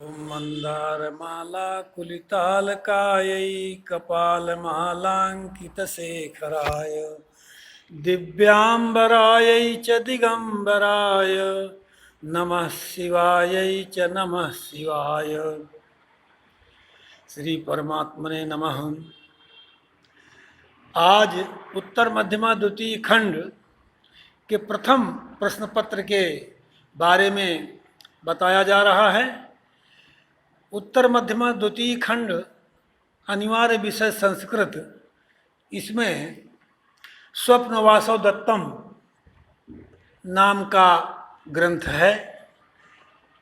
ॐ मन्दारमालाकुलितालकायै कपालमालाङ्कितशेखराय दिव्याम्बरायै च दिगम्बराय नमः शिवायै च नमः शिवाय। श्री परमात्मने नमः। आज उत्तर मध्यमा द्वितीय खंड के प्रथम प्रश्न पत्र के बारे में बताया जा रहा है। उत्तर मध्यमा द्वितीय खंड अनिवार्य विषय संस्कृत, इसमें स्वप्न वासव दत्तम नाम का ग्रंथ है।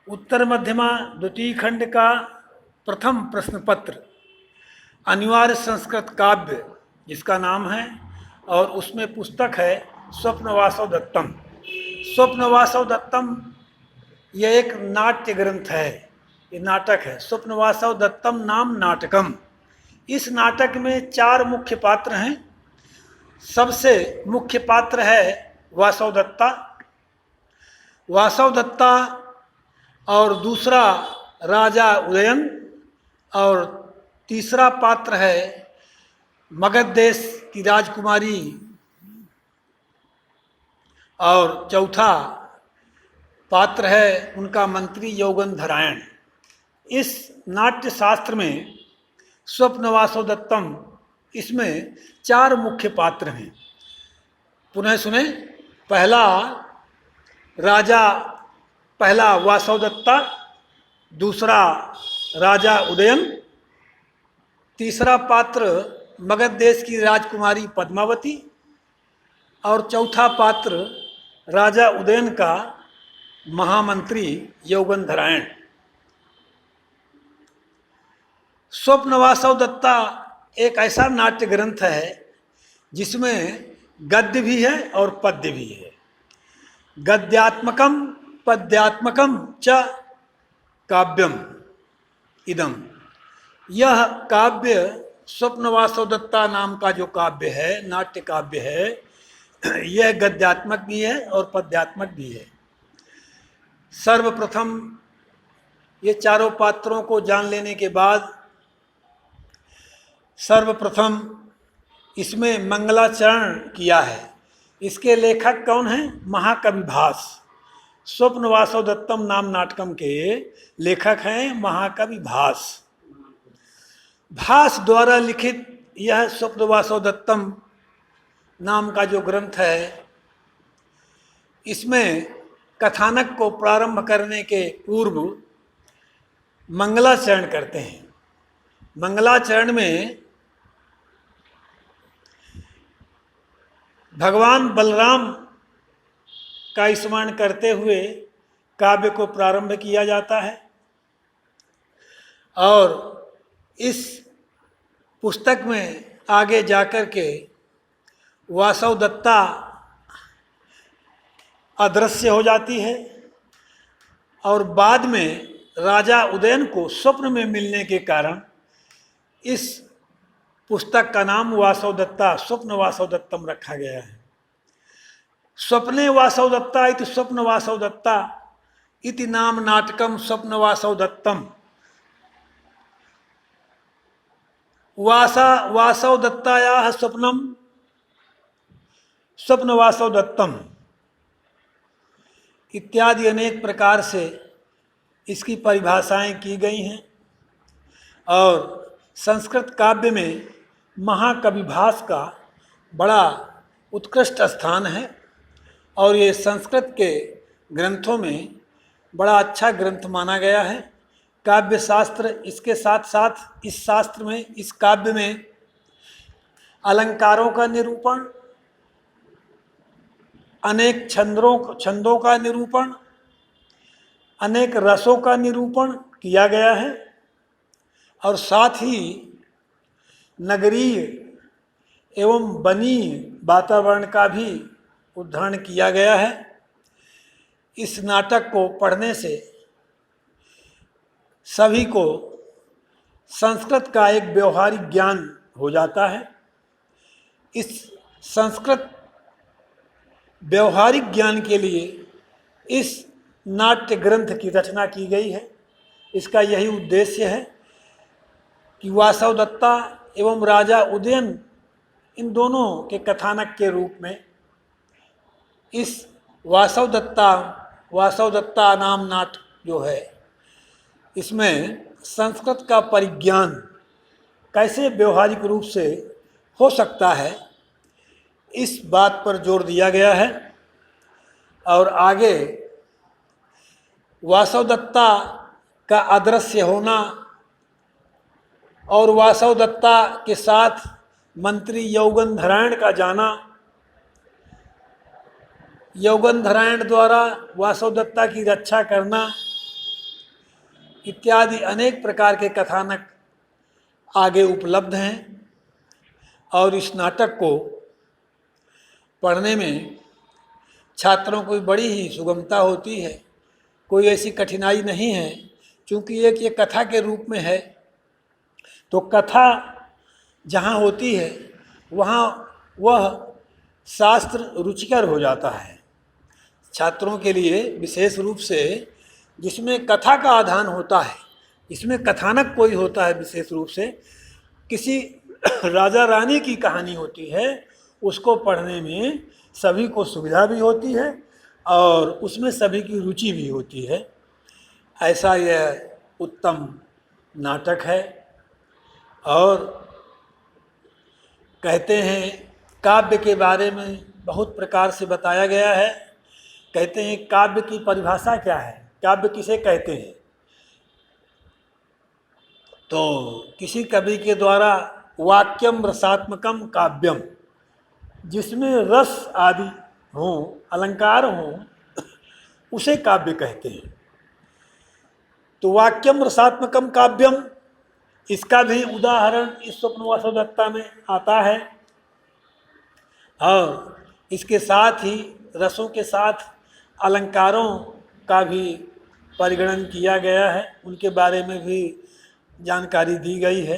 उत्तर मध्यमा द्वितीय खंड का प्रथम प्रश्न पत्र अनिवार्य संस्कृत काव्य जिसका नाम है, और उसमें पुस्तक है स्वप्न वासव दत्तम। स्वप्न वासव दत्तम यह एक नाट्य ग्रंथ है, ये नाटक है। स्वप्न वासव दत्तम नाम नाटकम। इस नाटक में 4 मुख्य पात्र हैं। सबसे मुख्य पात्र है वासव दत्ता, और दूसरा राजा उदयन, और तीसरा पात्र है मगध देश की राजकुमारी, और चौथा पात्र है उनका मंत्री यौगंधरायण। इस नाट्य शास्त्र में स्वप्न वासव दत्तम, इसमें 4 मुख्य पात्र हैं। पुनः सुने। पहला वासव दत्ता, दूसरा राजा उदयन, तीसरा पात्र मगध देश की राजकुमारी पद्मावती, और चौथा पात्र राजा उदयन का महामंत्री यौगंधरायण। स्वप्न वासव दत्ता एक ऐसा नाट्य ग्रंथ है जिसमें गद्य भी है और पद्य भी है। गद्यात्मकम पद्यात्मकम च काव्यम इदम। यह काव्य स्वप्न वासव दत्ता नाम का जो काव्य है, नाट्य काव्य है, यह गद्यात्मक भी है और पद्यात्मक भी है। सर्वप्रथम ये चारों पात्रों को जान लेने के बाद सर्वप्रथम इसमें मंगलाचरण किया है। इसके लेखक कौन हैं? महाकवि भास। स्वप्न वासव दत्तम नाम नाटकम के लेखक हैं महाकवि भास। भास द्वारा लिखित यह स्वप्न वासव दत्तम नाम का जो ग्रंथ है, इसमें कथानक को प्रारंभ करने के पूर्व मंगलाचरण करते हैं। मंगलाचरण में भगवान बलराम का स्मरण करते हुए काव्य को प्रारंभ किया जाता है, और इस पुस्तक में आगे जाकर के वासव दत्ता अदृश्य हो जाती है, और बाद में राजा उदयन को स्वप्न में मिलने के कारण इस पुस्तक का नाम वासव दत्ता, स्वप्न वासव दत्तम रखा गया है। स्वप्ने वासव दत्ता इति स्वप्न वासव दत्ता इति नाम नाटकम स्वप्न वासव दत्तम। वासव दत्तायाः स्वप्नम स्वप्न वासव दत्तम इत्यादि अनेक प्रकार से इसकी परिभाषाएं की गई हैं। और संस्कृत काव्य में महाकवि भास का बड़ा उत्कृष्ट स्थान है, और ये संस्कृत के ग्रंथों में बड़ा अच्छा ग्रंथ माना गया है। काव्य शास्त्र, इसके साथ साथ इस शास्त्र में, इस काव्य में अलंकारों का निरूपण, अनेक छंदों का निरूपण, अनेक रसों का निरूपण किया गया है, और साथ ही नगरीय एवं वनीय वातावरण का भी उद्धरण किया गया है। इस नाटक को पढ़ने से सभी को संस्कृत का एक व्यवहारिक ज्ञान हो जाता है। इस संस्कृत व्यवहारिक ज्ञान के लिए इस नाट्य ग्रंथ की रचना की गई है। इसका यही उद्देश्य है कि वासवदत्ता एवं राजा उदयन इन दोनों के कथानक के रूप में इस वासवदत्ता नाम नाटक जो है, इसमें संस्कृत का परिज्ञान कैसे व्यवहारिक रूप से हो सकता है, इस बात पर जोर दिया गया है। और आगे वासवदत्ता का अदृश्य होना और वासवदत्ता के साथ मंत्री यौगंधरायण का जाना, यौगंधरायण द्वारा वासवदत्ता की रक्षा करना इत्यादि अनेक प्रकार के कथानक आगे उपलब्ध हैं। और इस नाटक को पढ़ने में छात्रों को बड़ी ही सुगमता होती है, कोई ऐसी कठिनाई नहीं है, क्योंकि एक ये कथा के रूप में है। तो कथा जहाँ होती है वहाँ वह शास्त्र रुचिकर हो जाता है छात्रों के लिए, विशेष रूप से जिसमें कथा का आधान होता है, इसमें कथानक कोई होता है, विशेष रूप से किसी राजा रानी की कहानी होती है, उसको पढ़ने में सभी को सुविधा भी होती है और उसमें सभी की रुचि भी होती है। ऐसा यह उत्तम नाटक है। और कहते हैं काव्य के बारे में बहुत प्रकार से बताया गया है। कहते हैं काव्य की परिभाषा क्या है, काव्य किसे कहते हैं। तो किसी कवि के द्वारा वाक्यम रसात्मकम काव्यम, जिसमें रस आदि हों, अलंकार हों, उसे काव्य कहते हैं। तो वाक्यम रसात्मकम काव्यम, इसका भी उदाहरण इस स्वप्न वासवदत्ता में आता है। और इसके साथ ही रसों के साथ अलंकारों का भी परिगणन किया गया है, उनके बारे में भी जानकारी दी गई है।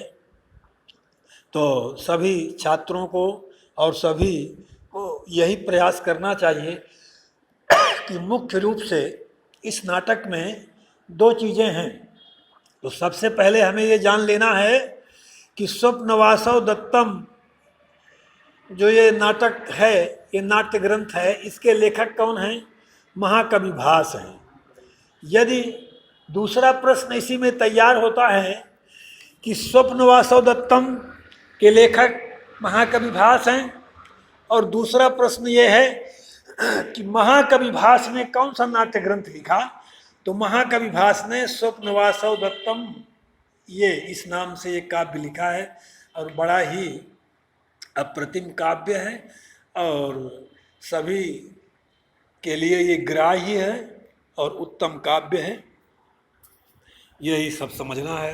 तो सभी छात्रों को और सभी को यही प्रयास करना चाहिए कि मुख्य रूप से इस नाटक में दो चीज़ें हैं। तो सबसे पहले हमें ये जान लेना है कि स्वप्न वासवदत्तम जो ये नाटक है, ये नाट्य ग्रंथ है, इसके लेखक कौन हैं? महाकवि भास हैं। यदि दूसरा प्रश्न इसी में तैयार होता है कि स्वप्न वासवदत्तम के लेखक महाकवि भास हैं, और दूसरा प्रश्न ये है कि महाकवि भास ने कौन सा नाट्य ग्रंथ लिखा, तो महाकवि भास ने स्वप्न वासवदत्तम ये इस नाम से एक काव्य लिखा है और बड़ा ही अप्रतिम काव्य है और सभी के लिए ये ग्राह्य है और उत्तम काव्य है। यही सब समझना है।